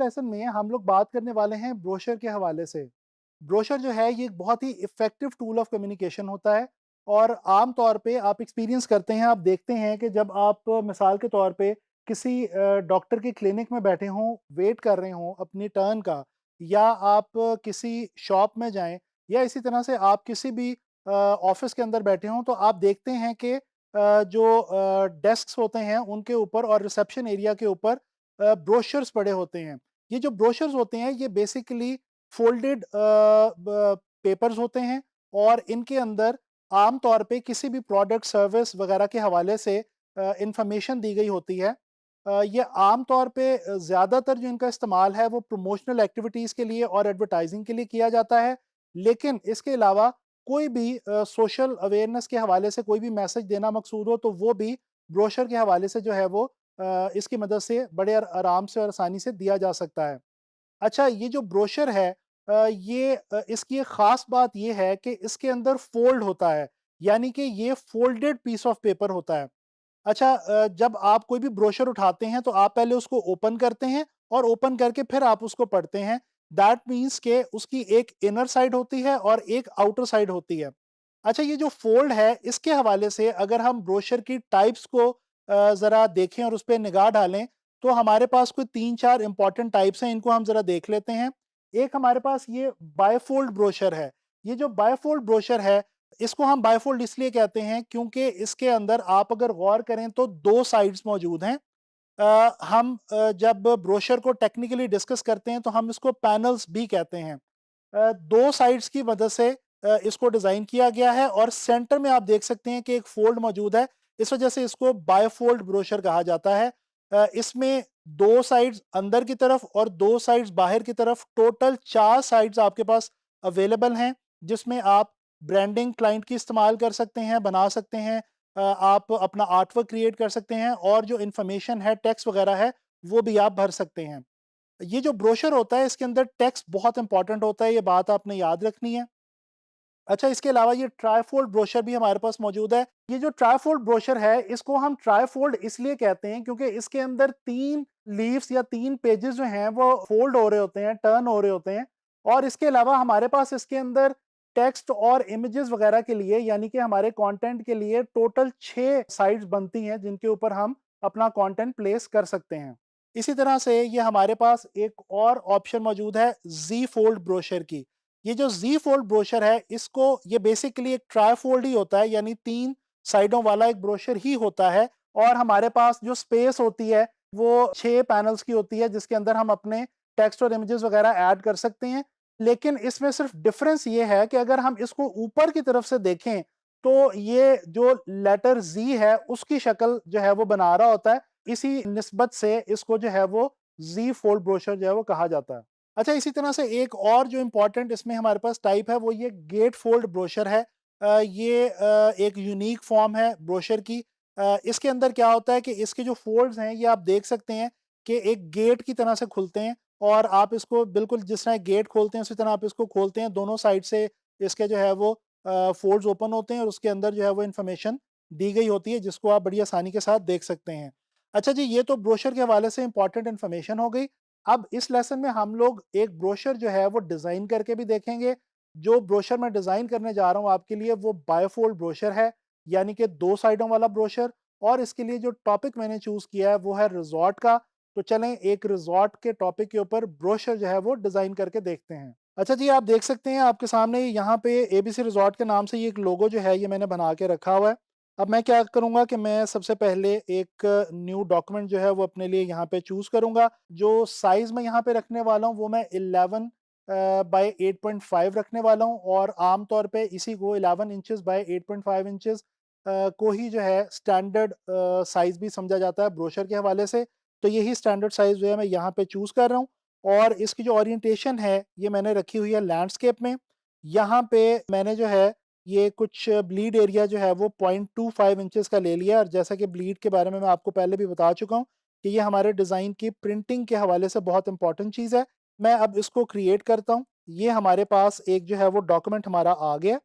Lesson में हम लोग बात करने वाले हैं ब्रोशर के हवाले से। ब्रोशर जो है ये एक बहुत ही इफ़ेक्टिव टूल ऑफ कम्युनिकेशन होता है और आम तौर पे आप एक्सपीरियंस करते हैं, आप देखते हैं कि जब आप मिसाल के तौर पे किसी डॉक्टर के क्लिनिक में बैठे हों, वेट कर रहे हों अपनी टर्न का, या आप किसी शॉप में जाएँ या इसी तरह से आप किसी भी ऑफ़िस के अंदर बैठे हों, तो आप देखते हैं कि जो डेस्क्स होते हैं उनके ऊपर और रिसेप्शन एरिया के ऊपर ब्रोशर्स पड़े होते हैं। ये जो ब्रोशर्स होते हैं ये बेसिकली फ़ोल्डेड पेपर्स होते हैं और इनके अंदर आम तौर पे किसी भी प्रोडक्ट, सर्विस वगैरह के हवाले से इन्फॉर्मेशन दी गई होती है। ये आम तौर पे ज़्यादातर जो इनका इस्तेमाल है वो प्रमोशनल एक्टिविटीज़ के लिए और एडवर्टाइज़िंग के लिए किया जाता है। लेकिन इसके अलावा कोई भी सोशल अवेयरनेस के हवाले से कोई भी मैसेज देना मकसूद हो तो वो भी ब्रोशर के हवाले से जो है वो इसकी मदद से बड़े आराम से और आसानी से दिया जा सकता है। अच्छा, ये जो ब्रोशर है इसकी एक ख़ास बात ये है कि इसके अंदर फ़ोल्ड होता है, यानी कि ये फ़ोल्डेड पीस ऑफ पेपर होता है। अच्छा, जब आप कोई भी ब्रोशर उठाते हैं तो आप पहले उसको ओपन करते हैं और ओपन करके फिर आप उसको पढ़ते हैं। दैट मीन्स के उसकी एक इनर साइड होती है और एक आउटर साइड होती है। अच्छा, ये जो फ़ोल्ड है इसके हवाले से अगर हम ब्रोशर की टाइप्स को ज़रा देखें और उस पे निगाह डालें, तो हमारे पास कोई 3-4 इम्पोर्टेंट टाइप्स हैं, इनको हम ज़रा देख लेते हैं। एक हमारे पास ये बायफ़ोल्ड ब्रोशर है। ये जो बायफ़ोल्ड ब्रोशर है, इसको हम बायफ़ोल्ड इसलिए कहते हैं क्योंकि इसके अंदर आप अगर गौर करें तो 2 साइड्स मौजूद हैं। जब ब्रोशर को टेक्निकली डिस्कस करते हैं तो हम इसको पैनल्स भी कहते हैं। 2 साइड्स की मदद से इसको डिज़ाइन किया गया है और सेंटर में आप देख सकते हैं कि एक फ़ोल्ड मौजूद है। इस वजह से इसको बायफ़ोल्ड ब्रोशर कहा जाता है। इसमें 2 साइड्स अंदर की तरफ और 2 साइड्स बाहर की तरफ, टोटल 4 साइड्स आपके पास अवेलेबल हैं, जिसमें आप ब्रांडिंग क्लाइंट की इस्तेमाल कर सकते हैं, बना सकते हैं। आप अपना आर्ट वर्क क्रिएट कर सकते हैं और जो इन्फॉर्मेशन है, टेक्स्ट वगैरह है, वो भी आप भर सकते हैं। ये जो ब्रोशर होता है इसके अंदर टेक्स्ट बहुत इंपॉर्टेंट होता है, ये बात आपने याद रखनी है। अच्छा, इसके अलावा ये ट्राइफोल्ड ब्रोशर भी हमारे पास मौजूद है। ये जो ट्राइफोल्ड ब्रोशर है इसको हम ट्राइफोल्ड इसलिए कहते हैं क्योंकि इसके अंदर 3 लीव्स या 3 पेजेस जो हैं वो फ़ोल्ड हो रहे होते हैं, टर्न हो रहे होते हैं और इसके अलावा हमारे पास इसके अंदर टेक्स्ट और इमेजेस वगैरह के लिए, यानी कि हमारे कंटेंट के लिए टोटल 6 साइट्स बनती हैं जिनके ऊपर हम अपना कंटेंट प्लेस कर सकते हैं। इसी तरह से ये हमारे पास एक और ऑप्शन मौजूद है ज़ी फ़ोल्ड ब्रोशर की। ये जो ज़ी फ़ोल्ड ब्रोशर है इसको ये बेसिकली एक ट्राइफ़ोल्ड ही होता है, यानी 3 साइडों वाला एक ब्रोशर ही होता है और हमारे पास जो स्पेस होती है वो 6 पैनल्स की होती है जिसके अंदर हम अपने टेक्स्ट और इमेजेस वगैरह ऐड कर सकते हैं। लेकिन इसमें सिर्फ़ डिफ़रेंस ये है कि अगर हम इसको ऊपर की तरफ से देखें तो ये जो लेटर ज़ी है उसकी शक्ल जो है वो बना रहा होता है। इसी निस्बत से इसको जो है वो ज़ी फ़ोल्ड ब्रोशर जो है वो कहा जाता है। अच्छा, इसी तरह से एक और जो इम्पोर्टेंट इसमें हमारे पास टाइप है वो ये गेट फ़ोल्ड ब्रोशर है। एक यूनिक फ़ॉर्म है ब्रोशर की। इसके अंदर क्या होता है कि इसके जो फ़ोल्ड्स हैं ये आप देख सकते हैं कि एक गेट की तरह से खुलते हैं और आप इसको बिल्कुल जिस तरह गेट खोलते हैं उसी तरह आप इसको खोलते हैं। दोनों साइड से इसके जो है वो फ़ोल्ड्स ओपन होते हैं और उसके अंदर जो है वो इन्फॉर्मेशन दी गई होती है जिसको आप बड़ी आसानी के साथ देख सकते हैं। अच्छा जी, ये तो ब्रोशर के हवाले से इम्पोर्टेंट इन्फॉर्मेशन हो गई। अब इस लेसन में हम लोग एक ब्रोशर जो है वो डिज़ाइन करके भी देखेंगे। जो ब्रोशर मैं डिज़ाइन करने जा रहा हूँ आपके लिए वो बायफ़ोल्ड ब्रोशर है, यानी कि 2 साइडों वाला ब्रोशर और इसके लिए जो टॉपिक मैंने चूज़ किया है वो है रिज़ॉर्ट का। तो चलें एक रिज़ॉर्ट के टॉपिक के ऊपर ब्रोशर जो है वो डिज़ाइन करके देखते हैं। अच्छा जी, आप देख सकते हैं आपके सामने यहाँ पे एबीसी रिज़ॉर्ट के नाम से ये एक लोगो जो है ये मैंने बना के रखा हुआ है। अब मैं क्या करूँगा कि मैं सबसे पहले एक न्यू डॉक्यूमेंट जो है वो अपने लिए यहाँ पे चूज़ करूँगा। जो साइज़ मैं यहाँ पे रखने वाला हूँ वो मैं 11 बाय 8.5 रखने वाला हूँ और आम तौर पे इसी को 11 इंचेस बाय 8.5 इंचेस को ही जो है स्टैंडर्ड साइज़ भी समझा जाता है ब्रोशर के हवाले से। तो यही स्टैंडर्ड साइज़ जो है मैं यहाँ पे चूज़ कर रहा हूँ और इसकी जो ओरिएंटेशन है ये मैंने रखी हुई है लैंडस्केप में। यहाँ पे मैंने जो है ये कुछ ब्लीड एरिया जो है वो 0.25 इंचेस का ले लिया और जैसा कि ब्लीड के बारे में मैं आपको पहले भी बता चुका हूँ कि ये हमारे डिज़ाइन की प्रिंटिंग के हवाले से बहुत इंपॉर्टेंट चीज़ है। मैं अब इसको क्रिएट करता हूँ। ये हमारे पास एक जो है वो डॉक्यूमेंट हमारा आ गया।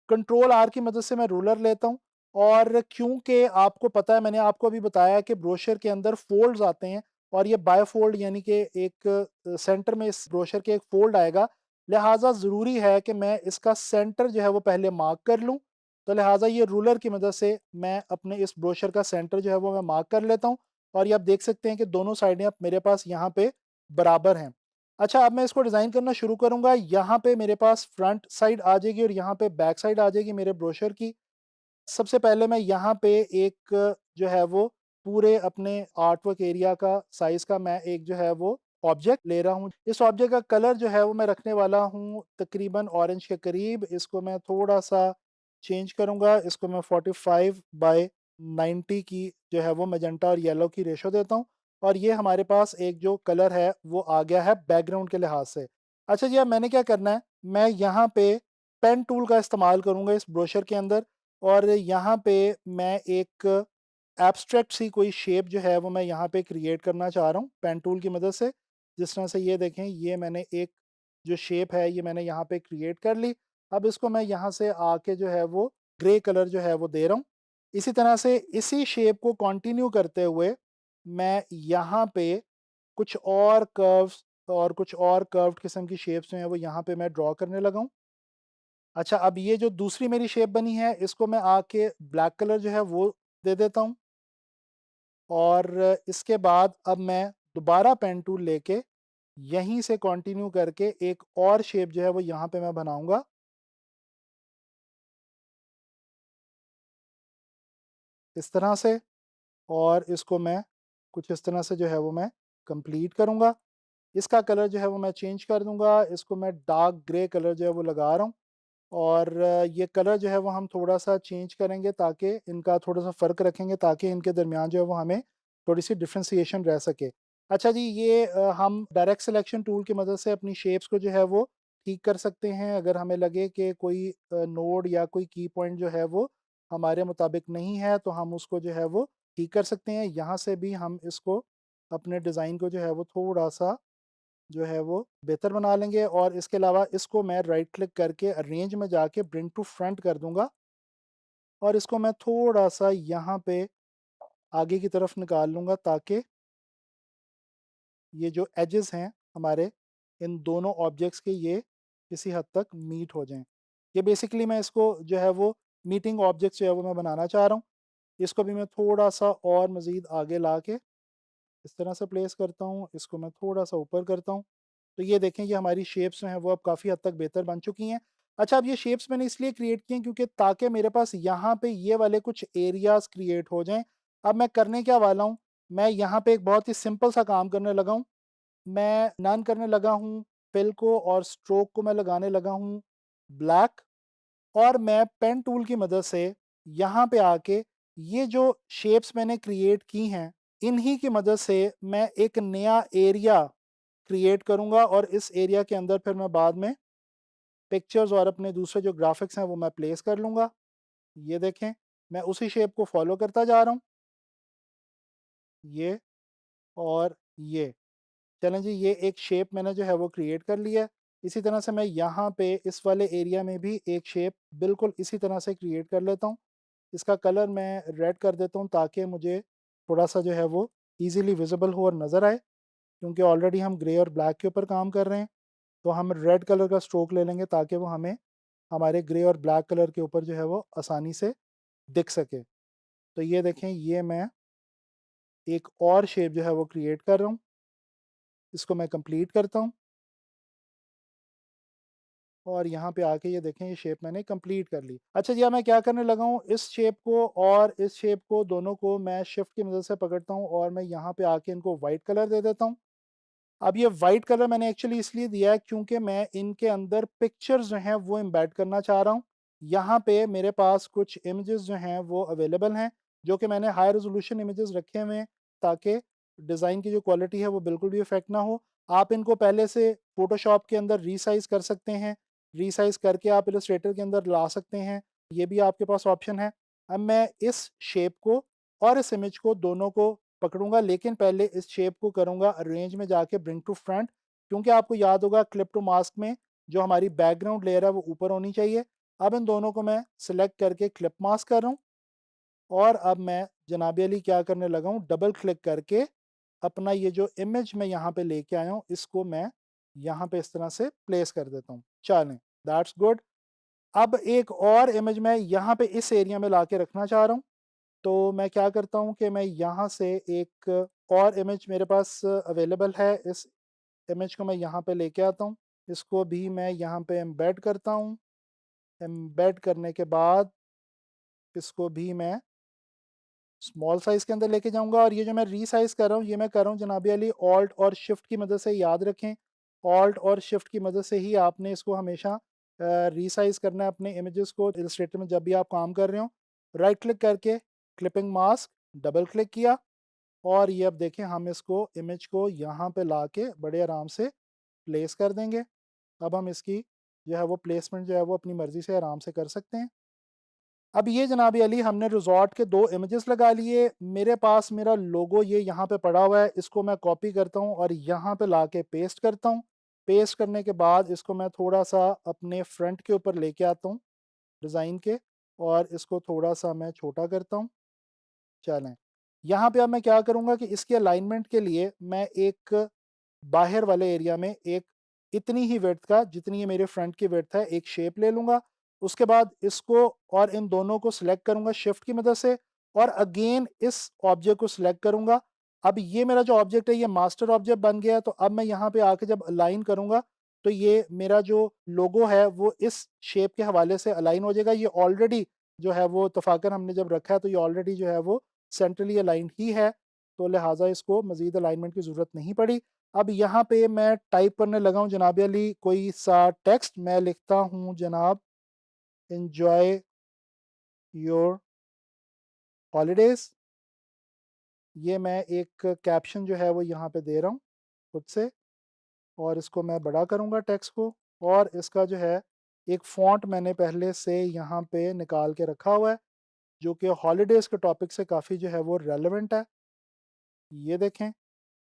कंट्रोल आर की मदद से मैं रूलर लेता हूँ और क्योंकि आपको पता है मैंने आपको अभी बताया कि ब्रोशर के अंदर फ़ोल्ड्स आते हैं और ये बायफोल्ड यानी कि एक सेंटर में इस ब्रोशर के एक फ़ोल्ड आएगा, लिहाज़ा ज़रूरी है कि मैं इसका सेंटर जो है वो पहले मार्क कर लूँ। तो लिहाज़ा ये रूलर की मदद से मैं अपने इस ब्रोशर का सेंटर जो है वो मैं मार्क कर लेता हूँ और ये आप देख सकते हैं कि दोनों साइडें अब मेरे पास यहाँ पे बराबर हैं। अच्छा, अब मैं इसको डिज़ाइन करना शुरू करूँगा। यहाँ पे मेरे पास फ्रंट साइड आ जाएगी और यहाँ पे बैक साइड आ जाएगी मेरे ब्रोशर की। सबसे पहले मैं यहाँ पे एक जो है वो पूरे अपने आर्टवर्क एरिया का साइज़ का मैं एक जो है वो ऑब्जेक्ट ले रहा हूँ। इस ऑब्जेक्ट का कलर जो है वो मैं रखने वाला हूँ तकरीबन ऑरेंज के करीब। इसको मैं थोड़ा-सा चेंज करूँगा। इसको मैं 45 बाय 90 की जो है वो मैजेंटा और येलो की रेशो देता हूँ और ये हमारे पास एक जो कलर है वो आ गया है बैकग्राउंड के लिहाज से। अच्छा जी, अब मैंने क्या करना है, मैं यहाँ पे पेन टूल का इस्तेमाल करूँगा इस ब्रोशर के अंदर और यहाँ पे मैं एक एब्स्ट्रैक्ट सी कोई शेप जो है वो मैं यहाँ पे क्रिएट करना चाह रहा हूँ पेन टूल की मदद से। जिस तरह से ये देखें, ये मैंने एक जो शेप है ये मैंने यहाँ पे क्रिएट कर ली। अब इसको मैं यहाँ से आके जो है वो ग्रे कलर जो है वो दे रहा हूँ। इसी तरह से इसी शेप को कंटिन्यू करते हुए मैं यहाँ पे कुछ और कर्व्स और कुछ और कर्व्ड किस्म की शेप्स जो हैं वो यहाँ पे मैं ड्रॉ करने लगा हूँ। अच्छा, अब ये जो दूसरी मेरी शेप बनी है इसको मैं आके ब्लैक कलर जो है वो दे देता हूँ और इसके बाद अब मैं दोबारा पेन टूल लेके यहीं से कंटिन्यू करके एक और शेप जो है वो यहाँ पे मैं बनाऊँगा इस तरह से और इसको मैं कुछ इस तरह से जो है वो मैं कंप्लीट करूँगा। इसका कलर जो है वो मैं चेंज कर दूँगा, इसको मैं डार्क ग्रे कलर जो है वो लगा रहा हूँ। और ये कलर जो है वो हम थोड़ा-सा चेंज करेंगे ताकि इनका थोड़ा-सा फ़र्क रखेंगे ताकि इनके दरमियान जो है वो हमें थोड़ी-सी डिफ़रेंशिएशन रह सके। अच्छा जी, ये हम डायरेक्ट सिलेक्शन टूल की मदद से अपनी शेप्स को जो है वो ठीक कर सकते हैं। अगर हमें लगे कि कोई नोड या कोई की पॉइंट जो है वो हमारे मुताबिक नहीं है तो हम उसको जो है वो ठीक कर सकते हैं। यहाँ से भी हम इसको अपने डिज़ाइन को जो है वो थोड़ा-सा जो है वो बेहतर बना लेंगे और इसके अलावा इसको मैं राइट क्लिक करके अरेंज में जाके ब्रिंग टू फ्रंट कर दूंगा और इसको मैं थोड़ा-सा यहाँ पे आगे की तरफ निकाल लूँगा ताकि ये जो एजेस हैं हमारे इन दोनों ऑब्जेक्ट्स के ये किसी हद तक मीट हो जाएँ। ये बेसिकली मैं इसको जो है वो मीटिंग ऑब्जेक्ट्स जो है वो मैं बनाना चाह रहा हूँ। इसको भी मैं थोड़ा-सा और मज़ीद आगे ला के इस तरह से प्लेस करता हूँ, इसको मैं थोड़ा-सा ऊपर करता हूँ। तो ये देखें, ये हमारी शेप्स जो हैं वो अब काफ़ी हद तक बेहतर बन चुकी हैं। अच्छा, अब ये शेप्स मैंने इसलिए क्रिएट की हैं क्योंकि ताकि मेरे पास यहाँ पे ये वाले कुछ एरियाज़ क्रिएट हो जाएँ। अब मैं करने क्या वाला हूँ, मैं यहाँ पे एक बहुत ही सिंपल सा काम करने लगा हूँ। मैं नन करने लगा हूँ, फिल को और स्ट्रोक को मैं लगाने लगा हूँ ब्लैक और मैं पेन टूल की मदद से यहाँ पे आके ये जो शेप्स मैंने क्रिएट की हैं, इन्हीं की मदद से मैं एक नया एरिया क्रिएट करूँगा और इस एरिया के अंदर फिर मैं बाद में पिक्चर्स और अपने दूसरे जो ग्राफ़िक्स हैं वो मैं प्लेस कर लूँगा। ये देखें, मैं उसी शेप को फ़ॉलो करता जा रहा हूँ, ये और ये। चलें जी, ये एक शेप मैंने जो है वो क्रिएट कर लिया है। इसी तरह से मैं यहाँ पे इस वाले एरिया में भी एक शेप बिल्कुल इसी तरह से क्रिएट कर लेता हूँ। इसका कलर मैं रेड कर देता हूँ ताकि मुझे थोड़ा-सा जो है वो ईज़िली विज़िबल हो और नज़र आए, क्योंकि ऑलरेडी हम ग्रे और ब्लैक के ऊपर काम कर रहे हैं। तो हम रेड कलर का स्ट्रोक ले लेंगे ताकि वो हमें हमारे ग्रे और ब्लैक कलर के ऊपर जो है वो आसानी से दिख सके। तो ये देखें, ये मैं एक और शेप जो है वो क्रिएट कर रहा हूँ। इसको मैं कंप्लीट करता हूँ और यहाँ पे आके ये देखें, ये शेप मैंने कंप्लीट कर ली। अच्छा जी, अब मैं क्या करने लगा हूँ, इस शेप को और इस शेप को दोनों को मैं शिफ्ट की मदद से पकड़ता हूँ और मैं यहाँ पे आके इनको वाइट कलर दे देता हूँ। अब ये वाइट कलर मैंने एक्चुअली इसलिए दिया है क्योंकि मैं इनके अंदर पिक्चर्स जो हैं वो एम्बेड करना चाह रहा हूँ। यहाँ पे मेरे पास कुछ इमेजेस जो हैं वो अवेलेबल हैं, जो कि मैंने हाई रेज़ोल्यूशन इमेजेस रखे हुए हैं ताकि डिज़ाइन की जो क्वालिटी है वो बिल्कुल भी इफ़ेक्ट ना हो। आप इनको पहले से फ़ोटोशॉप के अंदर रीसाइज़ कर सकते हैं, रीसाइज़ करके आप इलस्ट्रेटर के अंदर ला सकते हैं, ये भी आपके पास ऑप्शन है। अब मैं इस शेप को और इस इमेज को दोनों को पकड़ूँगा, लेकिन पहले इस शेप को करूँगा अरेंज में जाके ब्रिंग टू फ्रंट, क्योंकि आपको याद होगा क्लिप टू मास्क में जो हमारी बैकग्राउंड लेयर है वो ऊपर होनी चाहिए। अब इन दोनों को मैं सिलेक्ट करके क्लिप मास्क कर रहा हूँ और अब मैं जनाब अली क्या करने लगा हूँ, डबल क्लिक करके अपना ये जो इमेज मैं यहाँ पे लेके आया हूँ, इसको मैं यहाँ पे इस तरह से प्लेस कर देता हूँ। चलें, दैट्स गुड। अब एक और इमेज मैं यहाँ पे इस एरिया में लाके रखना चाह रहा हूँ। तो मैं क्या करता हूँ कि मैं यहाँ से एक और इमेज मेरे पास अवेलेबल है, इस इमेज को मैं यहाँ पे लेके आता हूँ। इसको भी मैं यहाँ पे एम्बेड करता हूँ। एम्बेड करने के बाद इसको भी मैं स्मॉल साइज़ के अंदर लेके जाऊँगा, और ये जो मैं रीसाइज़ कर रहा हूँ, ये मैं कर रहा हूँ जनाबी अली ऑल्ट और शिफ्ट की मदद से। याद रखें, ऑल्ट और शिफ्ट की मदद से ही आपने इसको हमेशा रीसाइज़ करना है अपने इमेजेस को इलस्ट्रेटर में जब भी आप काम कर रहे हो। राइट क्लिक करके क्लिपिंग मास्क, डबल क्लिक किया, और ये अब देखें हम इसको इमेज को यहाँ पे लाके बड़े आराम से प्लेस कर देंगे। अब हम इसकी जो है वो प्लेसमेंट जो है वो अपनी मर्ज़ी से आराम से कर सकते हैं। अब ये जनाब अली हमने रिज़ॉर्ट के 2 इमेजेस लगा लिए। मेरे पास मेरा लोगो ये यहाँ पे पड़ा हुआ है, इसको मैं कॉपी करता हूँ और यहाँ पे लाके पेस्ट करता हूँ। पेस्ट करने के बाद इसको मैं थोड़ा-सा अपने फ्रंट के ऊपर लेके आता हूँ डिज़ाइन के, और इसको थोड़ा-सा मैं छोटा करता हूँ। चलें, यहाँ पे अब मैं क्या करूँगा कि इसके अलाइनमेंट के लिए मैं एक बाहर वाले एरिया में एक इतनी ही विड्थ का, जितनी ये मेरे फ्रंट की विड्थ है, एक शेप ले लूँगा। उसके बाद इसको और इन दोनों को सिलेक्ट करूँगा शिफ्ट की मदद से, और अगेन इस ऑब्जेक्ट को सिलेक्ट करूँगा। अब ये मेरा जो ऑब्जेक्ट है ये मास्टर ऑब्जेक्ट बन गया है, तो अब मैं यहाँ पे आके जब अलाइन करूँगा तो ये मेरा जो लोगो है वो इस शेप के हवाले से अलाइन हो जाएगा। ये ऑलरेडी जो है वो इत्तफ़ाक़न हमने जब रखा है तो ये ऑलरेडी जो है वो सेंट्रली अलाइन्ड ही है, तो लिहाज़ा इसको मज़ीद अलाइनमेंट की ज़रूरत नहीं पड़ी। अब यहाँ पे मैं टाइप करने लगा हूँ जनाब अली कोई सा टेक्स्ट। मैं लिखता हूँ जनाब, एन्जॉय योर हॉलिडेज़। ये मैं एक कैप्शन जो है वो यहाँ पे दे रहा हूँ खुद से, और इसको मैं बड़ा करूँगा टेक्स्ट को, और इसका जो है एक फ़ॉन्ट मैंने पहले से यहाँ पे निकाल के रखा हुआ है, जो कि हॉलिडेज़ के टॉपिक से काफ़ी जो है वो रेलेवेंट है। ये देखें,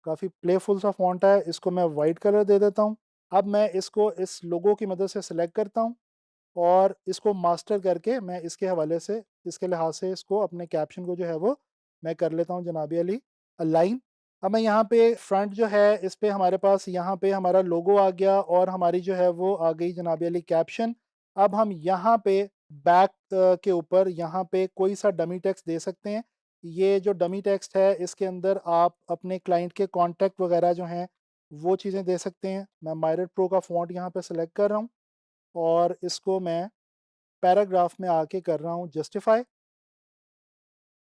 काफ़ी प्लेफुल सा फ़ॉन्ट है, इसको मैं वाइट कलर दे देता हूँ। अब मैं इसको इस लोगो की मदद से सिलेक्ट करता हूँ, और इसको मास्टर करके मैं इसके हवाले से, इसके लिहाज से इसको अपने कैप्शन को जो है वो मैं कर लेता हूँ जनाबी अली अलाइन। अब मैं यहाँ पे फ्रंट जो है इस पे हमारे पास यहाँ पे हमारा लोगो आ गया, और हमारी जो है वो आ गई जनाबी अली कैप्शन। अब हम यहाँ पे बैक के ऊपर यहाँ पे कोई सा डमी टेक्स्ट दे सकते हैं। ये जो डमी टेक्स्ट है इसके अंदर आप अपने क्लाइंट के कॉन्टैक्ट वगैरह जो हैं वो चीज़ें दे सकते हैं। मैं मायरेट प्रो का फ़ॉन्ट यहाँ पे सेलेक्ट कर रहा हूँ, और इसको मैं पैराग्राफ में आके कर रहा हूँ जस्टिफाई।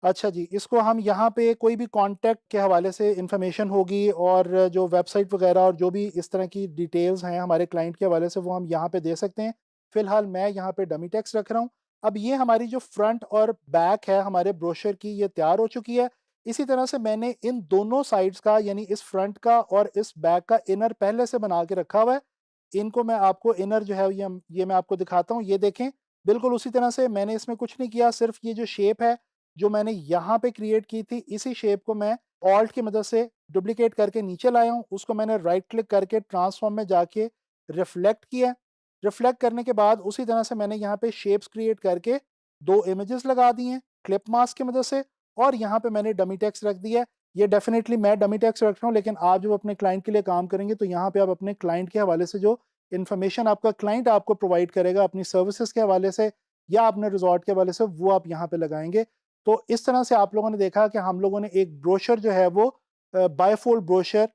अच्छा जी, इसको हम यहाँ पे कोई भी कॉन्टैक्ट के हवाले से इन्फॉर्मेशन होगी, और जो वेबसाइट वगैरह और जो भी इस तरह की डिटेल्स हैं हमारे क्लाइंट के हवाले से वो हम यहाँ पे दे सकते हैं। फ़िलहाल मैं यहाँ पे डमी टेक्स्ट रख रहा हूँ। अब ये हमारी जो फ्रंट और बैक है हमारे ब्रोशर की, ये तैयार हो चुकी है। इसी तरह से मैंने इन दोनों साइड्स का, यानी इस फ्रंट का और इस बैक का इनर पहले से बना के रखा हुआ है। इनको मैं आपको इनर जो है ये मैं आपको दिखाता हूँ। ये देखें, बिल्कुल उसी तरह से मैंने इसमें कुछ नहीं किया, सिर्फ़ ये जो शेप है जो मैंने यहाँ पे क्रिएट की थी, इसी शेप को मैं ऑल्ट की मदद से डुप्लिकेट करके नीचे लाया हूँ। उसको मैंने राइट क्लिक करके ट्रांसफॉर्म में जाके रिफ्लेक्ट किया। रिफ्लेक्ट करने के बाद उसी तरह से मैंने यहाँ पे शेप्स क्रिएट करके 2 इमेजेस लगा दिए हैं क्लिप मास्क की मदद से, और यहाँ पे मैंने डमी टेक्स्ट रख दिया है। ये डेफिनिटली मैं डमी टेक्स्ट रख रहा हूँ, लेकिन आप जब अपने क्लाइंट के लिए काम करेंगे तो यहाँ पे आप अपने क्लाइंट के हवाले से जो इन्फॉर्मेशन आपका क्लाइंट आपको प्रोवाइड करेगा अपनी सर्विसेज के हवाले से या अपने रिजॉर्ट के हवाले से, वो आप यहाँ पे लगाएंगे। तो इस तरह से आप लोगों ने देखा कि हम लोगों ने एक ब्रोशर जो है वो बायफोल्ड ब्रोशर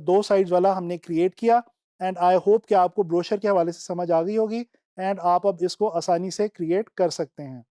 2 साइड्स वाला हमने क्रिएट किया, एंड आई होप कि आपको ब्रोशर के हवाले से समझ आ गई होगी, एंड आप अब इसको आसानी से क्रिएट कर सकते हैं।